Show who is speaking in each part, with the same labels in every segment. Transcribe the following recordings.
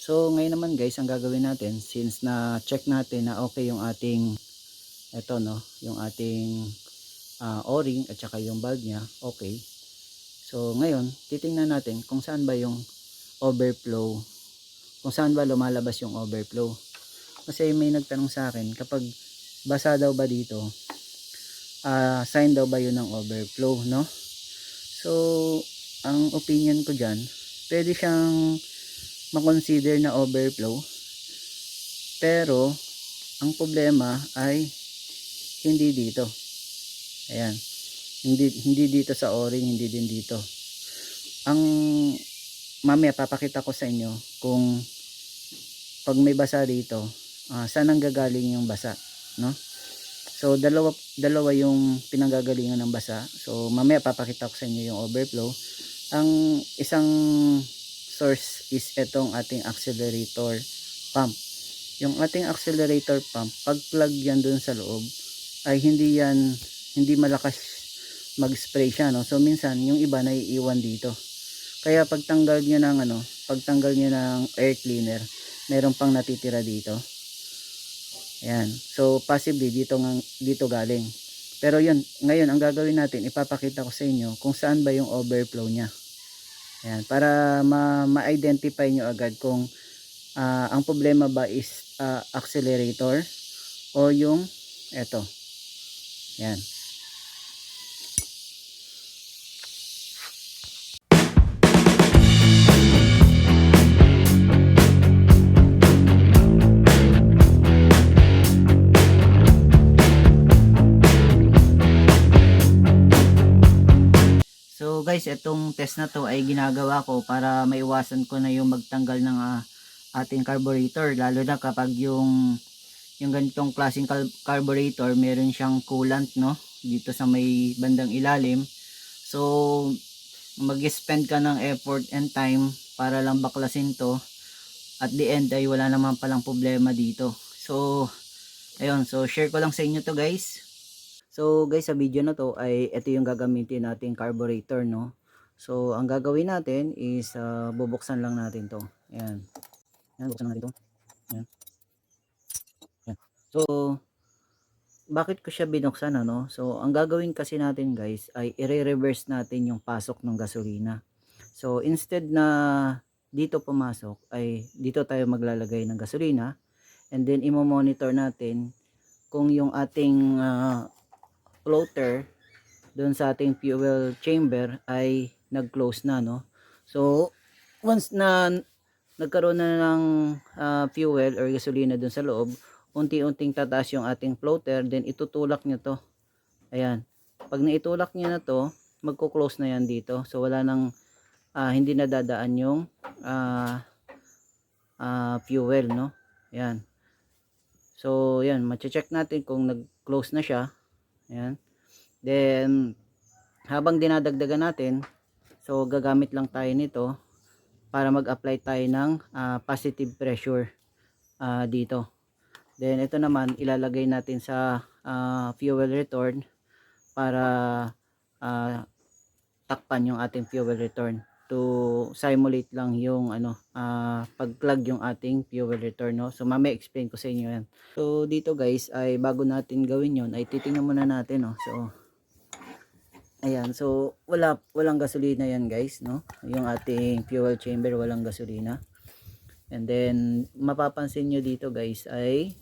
Speaker 1: So ngayon naman guys, ang gagawin natin, since na check natin na okay yung ating eto no, yung ating o-ring at saka yung valve niya, okay. So ngayon, titingnan natin kung saan ba yung overflow, kung saan ba lumalabas yung overflow. Kasi may nagtanong sa akin, kapag basa daw ba dito, sign daw ba yun ng overflow, no? So, ang opinion ko dyan, pwede siyang makonsider na overflow, pero ang problema ay hindi dito. Ayan, hindi dito sa o-ring, hindi din dito. Ang mamaya papakita ko sa inyo kung pag may basa dito, saan ang gagaling yung basa, no? So dalawa yung pinanggagalingan ng basa. So mamaya papakita ko sa inyo yung overflow. Ang isang source is itong ating accelerator pump. Yung ating accelerator pump, pag plug yan dun sa loob, ay hindi malakas mag-spray siya, no? So minsan yung iba naiiwan dito. Kaya pagtanggal niyo ng pagtanggal niyo ng air cleaner, meron pang natitira dito. Ayan. So possibly dito galing. Pero yun, ngayon ang gagawin natin, ipapakita ko sa inyo kung saan ba yung overflow niya. Ayan, para ma-identify nyo agad kung ang problema ba is accelerator o yung eto. Ayan. So guys, itong test na to ay ginagawa ko para maiwasan ko na yung magtanggal ng ating carburetor, lalo na kapag yung ganitong klaseng carburetor meron siyang coolant, no, dito sa may bandang ilalim. So mag-spend ka ng effort and time para lang baklasin to, at the end ay wala naman palang problema dito. So ayun, so share ko lang sa inyo to guys. So guys, sa video na to ay ito yung gagamitin nating carburetor, no. So ang gagawin natin is bubuksan lang natin to. Ayan. Ayan, buksan natin to. Ayan. Ayan. So bakit ko siya binuksan, ano? So ang gagawin kasi natin guys ay i-reverse natin yung pasok ng gasolina. So instead na dito pumasok ay dito tayo maglalagay ng gasolina, and then imo-monitor natin kung yung ating floater doon sa ating fuel chamber ay nag-close na, no? So once na nagkaroon na ng fuel or gasolina doon sa loob, unti-unting tataas yung ating floater, then itutulak nyo to. Ayan, pag naitulak nyo na to, magko-close na yan dito. So wala nang hindi nadadaan yung fuel, no? Ayan. So yan, ma-check natin kung nag-close na siya. Ayan. Then habang dinadagdagan natin, so gagamit lang tayo nito para mag-apply tayo ng positive pressure dito. Then ito naman ilalagay natin sa fuel return para takpan yung ating fuel return to simulate lang yung pag-plug yung ating fuel return, no? So mamaya explain ko sa inyo yan. So dito guys ay bago natin gawin yon ay titingnan muna natin, no? So ayan, so walang gasolina yan guys, no? Yung ating fuel chamber walang gasolina. And then mapapansin nyo dito guys ay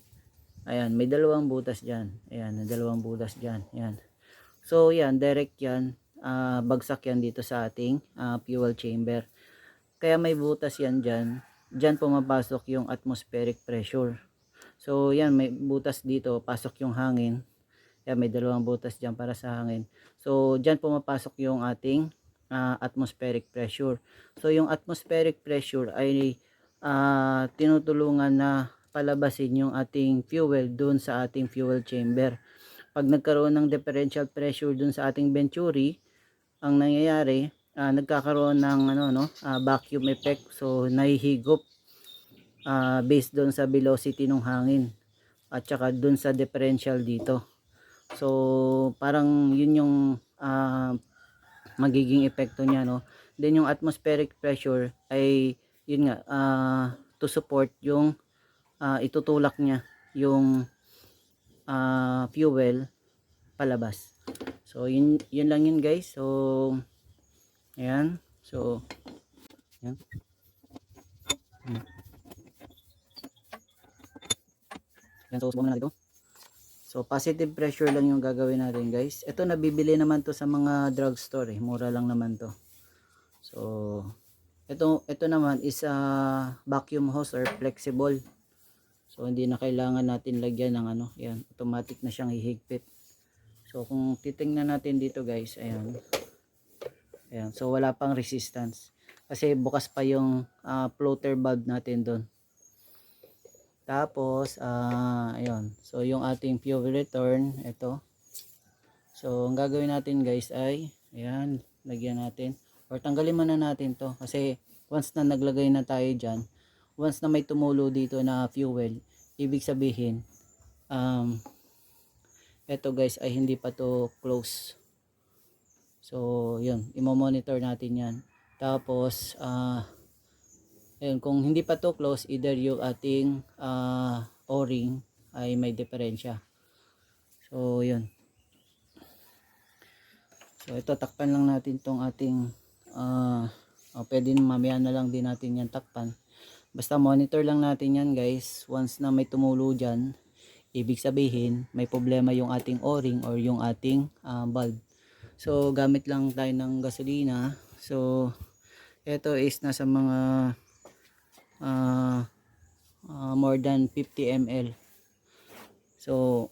Speaker 1: ayan, may dalawang butas diyan. Ayan, may dalawang butas diyan. Ayan. So yan, direct yan, bagsak yan dito sa ating fuel chamber. Kaya may butas yan diyan. Diyan pumapasok yung atmospheric pressure. So yan, may butas dito, pasok yung hangin. Yan, may dalawang butas diyan para sa hangin. So diyan pumapasok yung ating atmospheric pressure. So yung atmospheric pressure ay tinutulungan na palabasin yung ating fuel doon sa ating fuel chamber. Pag nagkaroon ng differential pressure dun sa ating venturi, ang nangyayari, nagkakaroon ng vacuum effect. So nahihigop based dun sa velocity ng hangin at saka dun sa differential dito. So parang yun yung magiging epekto niya, no. Then yung atmospheric pressure ay yun nga, to support yung itutulak niya yung fuel palabas. So yun lang yun guys. So ayan. So ayan. Ayan, so subukan na natin ito. So positive pressure lang yung gagawin natin guys. Ito nabibili naman to sa mga drugstore eh. Mura lang naman to. So ito naman is vacuum hose or flexible. So hindi na kailangan natin lagyan ng ano, ayan, automatic na siyang hihigpit. So kung titingnan natin dito guys, ayan. Ayan, so wala pang resistance. Kasi bukas pa yung floater valve natin doon. Tapos ayun. So yung ating fuel return, ito. So ang gagawin natin guys ay ayan, lagyan natin or tanggalin muna natin 'to kasi once na naglagay na tayo diyan, once na may tumulo dito na fuel, ibig sabihin ito guys ay hindi pa to close. So yun, i-monitor natin 'yan. Tapos ayun, kung hindi pa to close, either yung ating o-ring ay may diferensya. So yun. So ito, takpan lang natin tong ating pwede mamaya na lang din natin yan takpan. Basta monitor lang natin yan guys. Once na may tumulo dyan, ibig sabihin may problema yung ating o-ring or yung ating valve. So gamit lang tayo ng gasolina. So ito is nasa mga more than 50 ml. So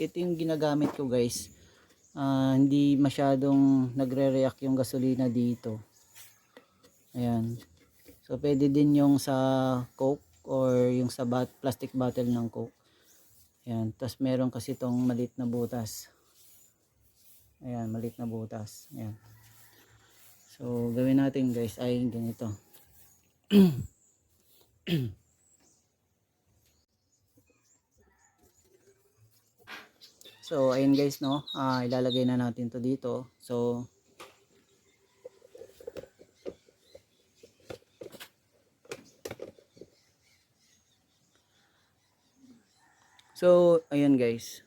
Speaker 1: ito yung ginagamit ko guys. Hindi masyadong nagre-react yung gasolina dito. Ayan. So pwede din yung sa Coke or yung sa plastic bottle ng Coke. Ayan. Tapos meron kasi itong maliit na butas. Ayan, maliit na butas. Ayan. So gawin natin guys ay ganito. So ayun guys no, ilalagay na natin to dito. So ayun guys.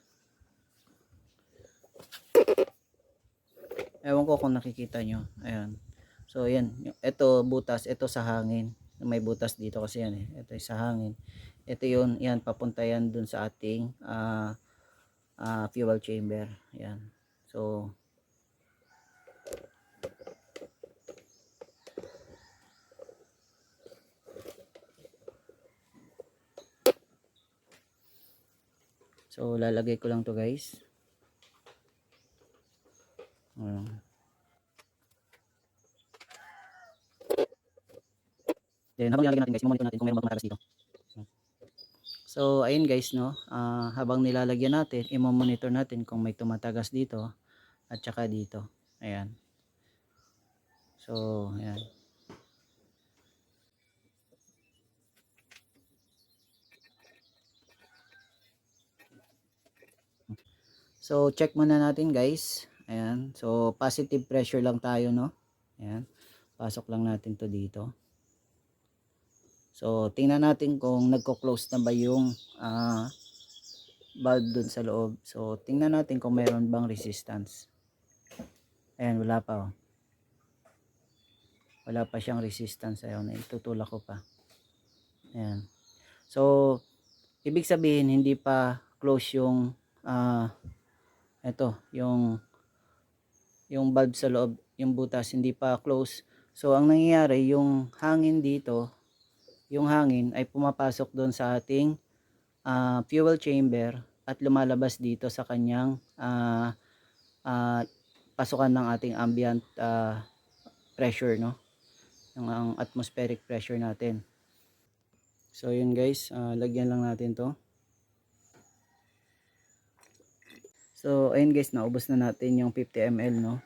Speaker 1: Ewan ko kung nakikita nyo. Ayan. So ayan, ito butas, ito sa hangin. May butas dito kasi yan eh. Ito sa hangin. Ito yun, yan papunta yan dun sa ating fuel chamber. Ayan. So lalagay ko lang to guys. Then habang nilalagay natin guys, monitor natin kung meron bang tumatagas dito. So ayun guys no, habang nilalagyan natin, i-monitor natin kung may tumatagas dito at saka dito. Ayan. So ayan. So check muna natin guys. Ayan. So positive pressure lang tayo no. Ayan. Pasok lang natin to dito. So tingnan natin kung nagko-close na ba yung valve dun sa loob. So tingnan natin kung meron bang resistance. Ayan, wala pa oh. Wala pa siyang resistance. Ayan, itutulak ko pa. Ayan. So ibig sabihin hindi pa close yung ito, yung valve sa loob, yung butas hindi pa close. So ang nangyayari, yung hangin dito, yung hangin ay pumapasok doon sa ating fuel chamber at lumalabas dito sa kanyang pasukan ng ating ambient pressure no, yung atmospheric pressure natin. So yun guys, lagyan lang natin to. So ayun guys, naubos na natin yung 50 ml no.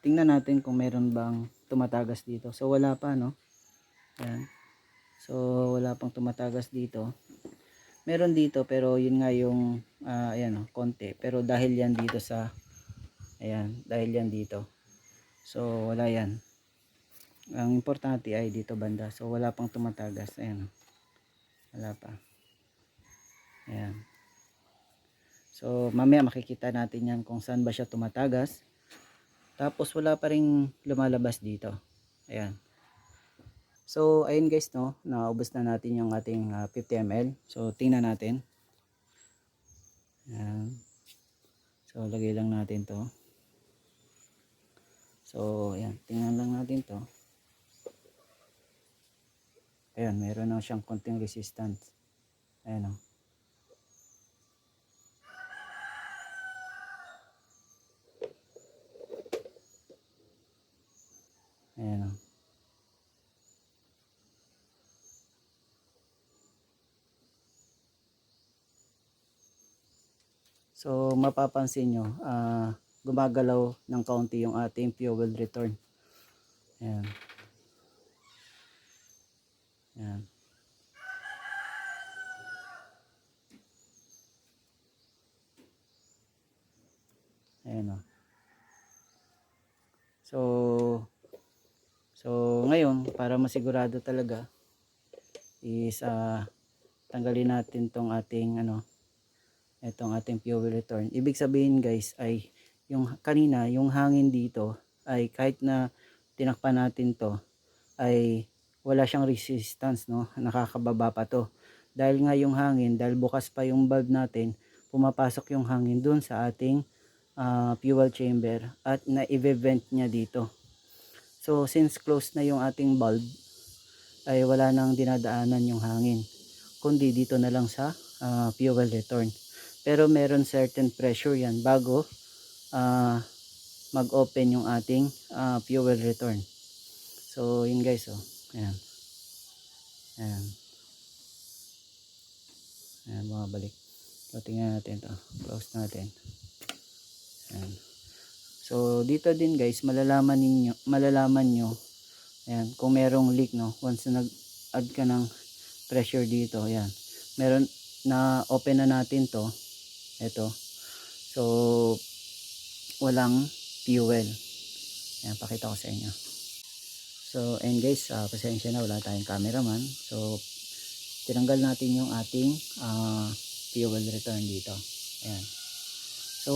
Speaker 1: Tingnan natin kung meron bang tumatagas dito. So wala pa no. Ayan. So wala pang tumatagas dito. Meron dito pero yun nga yung ayan oh, konti. Pero dahil yan dito sa ayan, dahil yan dito. So wala yan. Ang importante ay dito banda. So wala pang tumatagas. Ayan. Wala pa. Ayan. So mamaya makikita natin yan kung saan ba siya tumatagas. Tapos wala pa ring lumalabas dito. Ayan. So ayun guys, no, naubos na natin yung ating 50 ml. So tingnan natin. Ayan. So lagay lang natin to. So ayan, tingnan lang natin to. Ayan, meron na siyang konting resistance. Ayan o. Ayan o. So mapapansin nyo, gumagalaw ng kaunti yung ating fuel return. Ayan. Ayan. Ayan o. So ngayon, para masigurado talaga is tanggalin natin tong ating itong ating fuel return. Ibig sabihin guys ay yung kanina, yung hangin dito ay kahit na tinakpan natin to ay wala siyang resistance, no? Nakakababa pa to. Dahil nga yung hangin, dahil bukas pa yung valve natin, pumapasok yung hangin dun sa ating fuel chamber at na-vent niya dito. So since closed na yung ating valve ay wala nang dinadaanan yung hangin, kundi dito na lang sa fuel return. Pero meron certain pressure yan bago mag-open yung ating fuel return. So yun guys, oh. Ayan. Ayan. Ayan, bumabalik. So tingnan natin to. Close natin. Ayan. So dito din guys, malalaman nyo ayan, kung merong leak, no, once na nag-add ka ng pressure dito. Ayan, meron na open na natin to, ito. So walang fuel. Ayan, pakita ko sa inyo. So and guys, pasensya na, wala tayong cameraman. So tinanggal natin yung ating fuel return dito. Ayan. So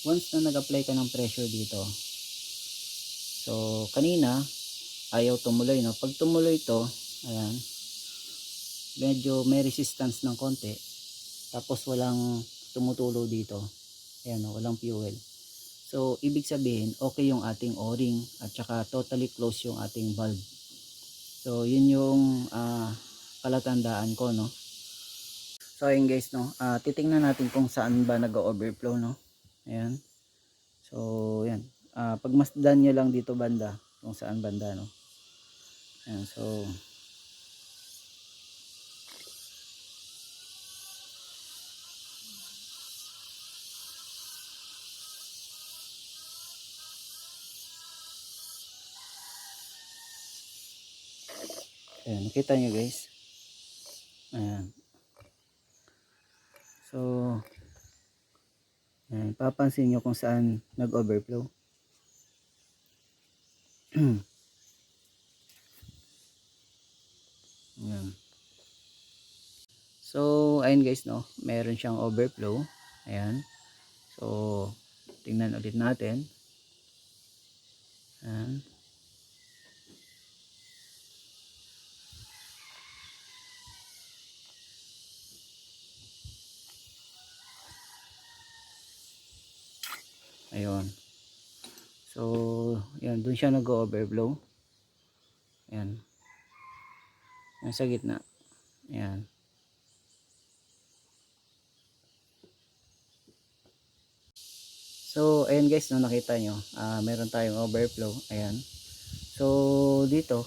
Speaker 1: once na nag-apply ka ng pressure dito, so kanina ayaw tumuloy, no? Pag tumuloy to, ayan, medyo may resistance ng konti, tapos walang tumutulo dito, ayan, no? Walang fuel. So ibig sabihin okay yung ating o-ring at saka totally close yung ating valve. So yun yung palatandaan ko, no? So ayun guys, no, titingnan natin kung saan ba nag-overflow, no? Ayan. So yan, pagmasdan nyo lang dito banda kung saan banda, no? Ayan. So ayan, nakita nyo guys. Ayan. So ayan, papansin nyo kung saan nag-overflow. Ayan. So ayun guys, no, meron siyang overflow. Ayan. So tingnan ulit natin. Ayan. Ayun. So yan, dun siya nag-overflow. Ayan. Yan sa gitna. Ayan. So ayan guys, no, nakita nyo, meron tayong overflow. Ayan. So dito,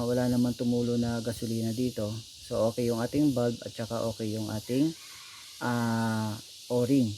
Speaker 1: wala naman tumulo na gasolina dito. So okay yung ating valve at saka okay yung ating o-ring.